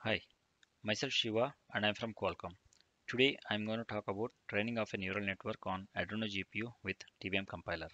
Hi, myself Shiva and I'm from Qualcomm. Today I'm going to talk about training of a neural network on Adreno GPU with TVM compiler.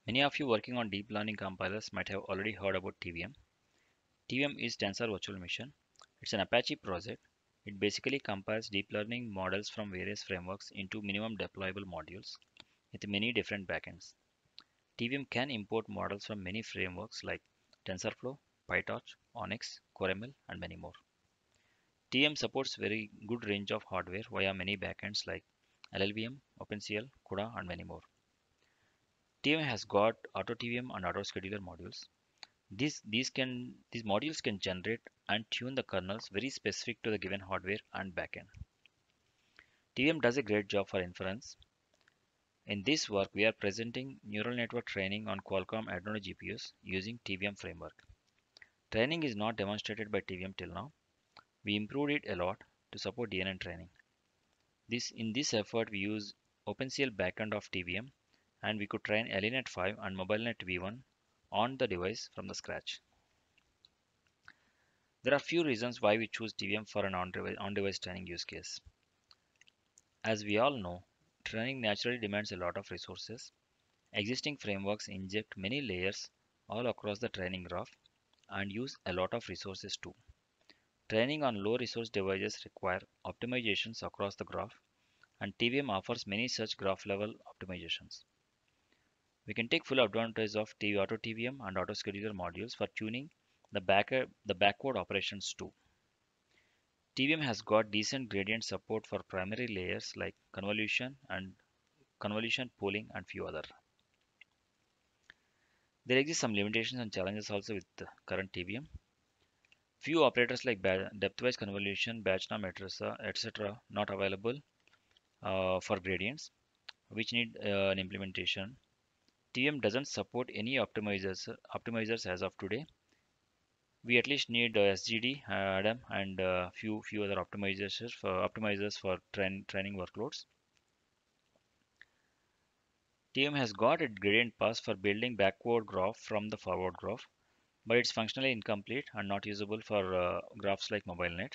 Many of you working on deep learning compilers might have already heard about TVM. TVM is Tensor Virtual Machine. It's an Apache project. It basically compiles deep learning models from various frameworks into minimum deployable modules with many different backends. TVM can import models from many frameworks like TensorFlow, PyTorch, Onyx, CoreML, and many more. TM supports very good range of hardware via many backends like LLVM, OpenCL, CUDA, and many more. TM has got auto TVM and auto scheduler modules. These modules can generate and tune the kernels very specific to the given hardware and backend. TVM does a great job for inference. In this work, we are presenting neural network training on Qualcomm Adreno GPUs using TVM framework. Training is not demonstrated by TVM till now. We improved it a lot to support DNN training. In this effort, we use OpenCL backend of TVM and we could train AliNet 5 and MobileNet V1 on the device from the scratch. There are few reasons why we choose TVM for an on-device training use case. As we all know, training naturally demands a lot of resources. Existing frameworks inject many layers all across the training graph and use a lot of resources too. Training on low resource devices require optimizations across the graph and TVM offers many such graph level optimizations. We can take full advantage of auto TVM and auto scheduler modules for tuning the backward operations too. TVM has got decent gradient support for primary layers like convolution pooling and few other. There exist some limitations and challenges also with the current TVM. Few operators like depthwise convolution, Bajna matrica, etc. not available for gradients, which need an implementation. TVM doesn't support any optimizers as of today. We at least need SGD, ADAM, and few other optimizers for training workloads. TM has got a gradient pass for building backward graph from the forward graph, but it's functionally incomplete and not usable for graphs like MobileNet.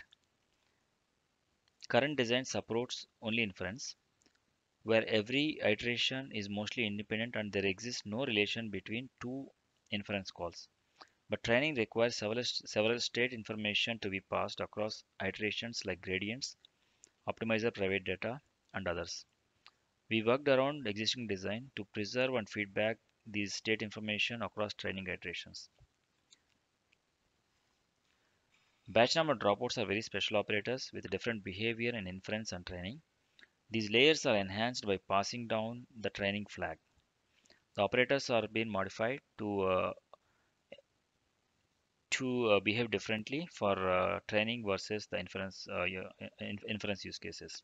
Current design supports only inference, where every iteration is mostly independent and there exists no relation between two inference calls. But training requires several state information to be passed across iterations like gradients, optimizer private data, and others. We worked around existing design to preserve and feedback these state information across training iterations. Batch number dropouts are very special operators with different behavior in inference and training. These layers are enhanced by passing down the training flag. The operators are being modified to behave differently for training versus the inference use cases.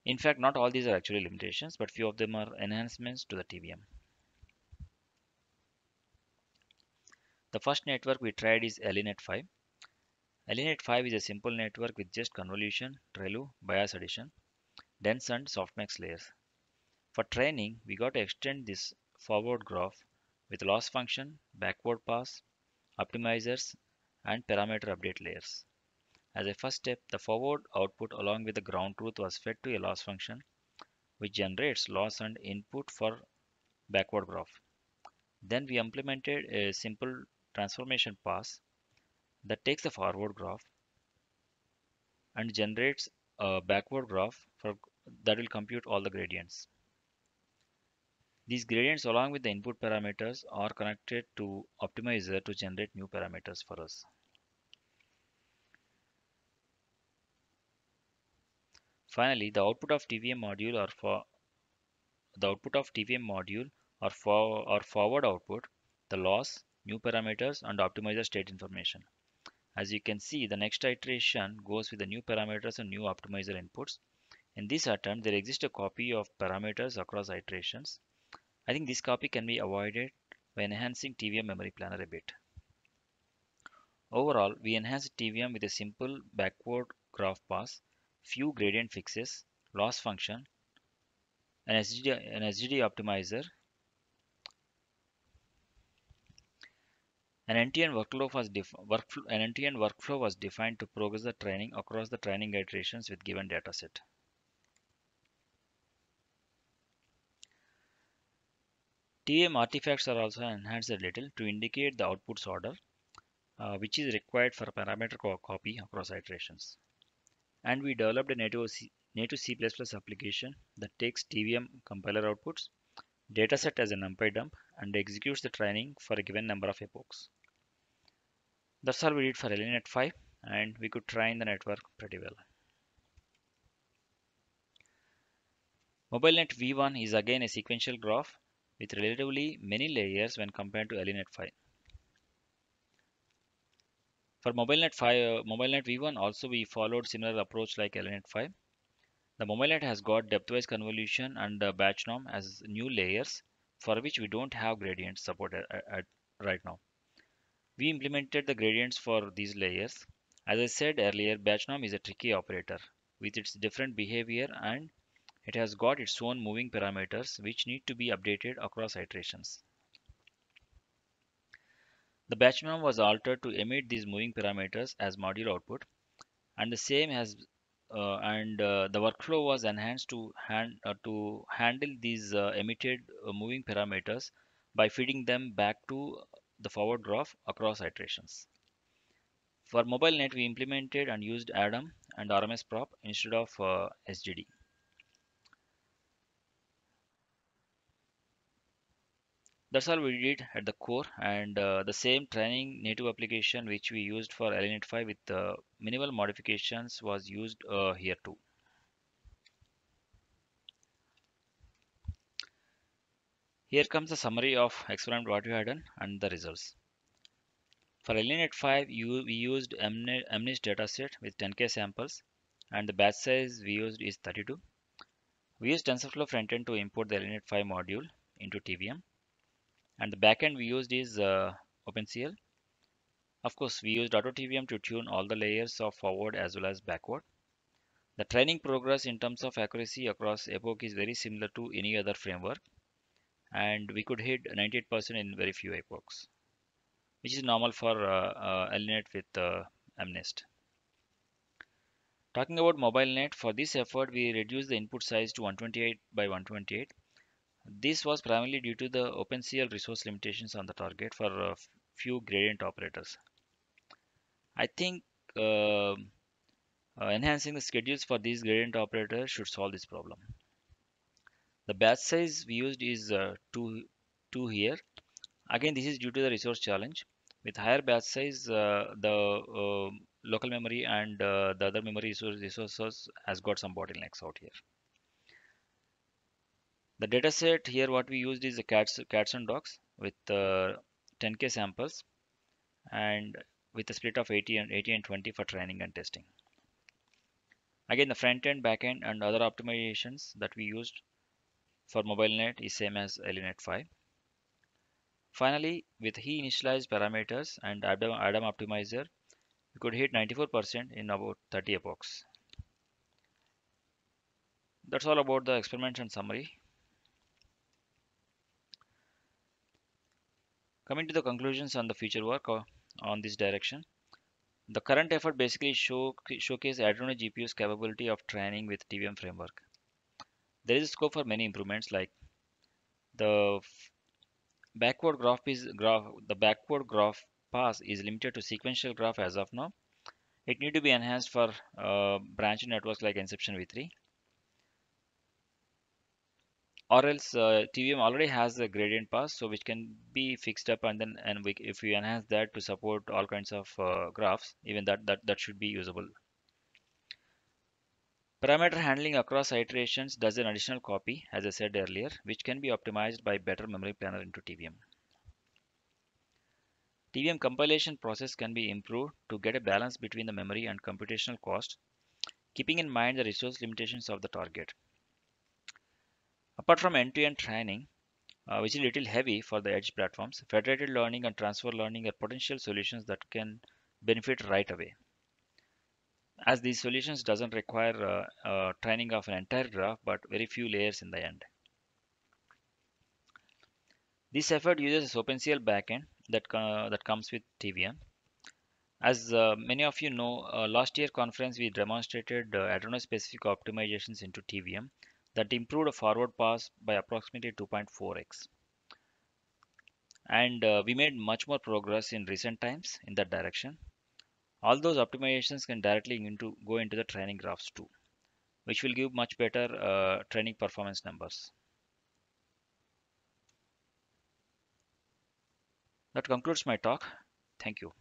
In fact, not all these are actually limitations, but few of them are enhancements to the TVM. The first network we tried is AliNet 5. AliNet 5 is a simple network with just convolution, ReLU, bias addition, dense and softmax layers. For training, we got to extend this forward graph with loss function, backward pass, optimizers, and parameter update layers. As a first step, the forward output along with the ground truth was fed to a loss function, which generates loss and input for backward graph. Then we implemented a simple transformation pass that takes the forward graph and generates a backward graph that will compute all the gradients. These gradients along with the input parameters are connected to optimizer to generate new parameters for us. Finally, the output of TVM module or forward output, the loss, new parameters, and optimizer state information. As you can see, the next iteration goes with the new parameters and new optimizer inputs. In this attempt, there exists a copy of parameters across iterations. I think this copy can be avoided by enhancing TVM memory planner a bit. Overall, we enhanced TVM with a simple backward graph pass, few gradient fixes, loss function, an SGD optimizer, An end-to-end workflow was defined to progress the training across the training iterations with given dataset. TM artifacts are also enhanced a little to indicate the outputs order, which is required for a parameter copy across iterations. And we developed a native C++ application that takes TVM compiler outputs, dataset as a NumPy dump, and executes the training for a given number of epochs. That's all we did for AlineNet 5, and we could train the network pretty well. MobileNet V1 is again a sequential graph with relatively many layers when compared to AlineNet 5. For MobileNet V1 also we followed similar approach like AlineNet 5. The MobileNet has got depthwise convolution and batch norm as new layers for which we don't have gradient support right now. We implemented the gradients for these layers. As I said earlier, batch norm is a tricky operator with its different behavior, and it has got its own moving parameters which need to be updated across iterations. The batch norm was altered to emit these moving parameters as module output, and the same has the workflow was enhanced to handle these emitted moving parameters by feeding them back to the forward graph across iterations. For MobileNet, we implemented and used Atom and RMS prop instead of SGD. That's all we did at the core, and the same training native application which we used for AlineNet 5 with minimal modifications was used here too. Here comes the summary of experiment what we had done and the results. For AlineNet 5, we used MNIST dataset with 10K samples, and the batch size we used is 32. We used TensorFlow frontend to import the AlineNet 5 module into TVM, and the backend we used is OpenCL. Of course, we used AutoTVM to tune all the layers of forward as well as backward. The training progress in terms of accuracy across epoch is very similar to any other framework, and we could hit 98% in very few epochs, which is normal for AlineNet with MNIST. Talking about MobileNet, for this effort we reduced the input size to 128 by 128. This was primarily due to the OpenCL resource limitations on the target for a few gradient operators. I think enhancing the schedules for these gradient operators should solve this problem. The batch size we used is 2 here. Again, this is due to the resource challenge. With higher batch size, the local memory and the other memory resources has got some bottlenecks out here. The dataset here, what we used is the cats and dogs with 10K samples and with a split of 80 and 20 for training and testing. Again, the front end, back end, and other optimizations that we used for MobileNet is same as AlineNet 5. Finally, with he initialized parameters and Adam optimizer, we could hit 94% in about 30 epochs. That's all about the experiment and summary. Coming to the conclusions on the future work on this direction. The current effort basically showcase Adreno GPU's capability of training with TVM framework. There is scope for many improvements like the backward graph pass is limited to sequential graph as of now. It need to be enhanced for branch networks like Inception v3, or else TVM already has a gradient pass, so which can be fixed up, and then if we enhance that to support all kinds of graphs, even that should be usable. Parameter handling across iterations does an additional copy, as I said earlier, which can be optimized by better memory planner into TVM. TVM compilation process can be improved to get a balance between the memory and computational cost, keeping in mind the resource limitations of the target. Apart from end-to-end training, which is a little heavy for the edge platforms, federated learning and transfer learning are potential solutions that can benefit right away. As these solutions doesn't require training of an entire graph but very few layers in the end. This effort uses OpenCL backend that comes with TVM. As many of you know, last year conference we demonstrated Adreno-specific optimizations into TVM that improved a forward pass by approximately 2.4x. And we made much more progress in recent times in that direction. All those optimizations can directly go into the training graphs too, which will give much better training performance numbers. That concludes my talk. Thank you.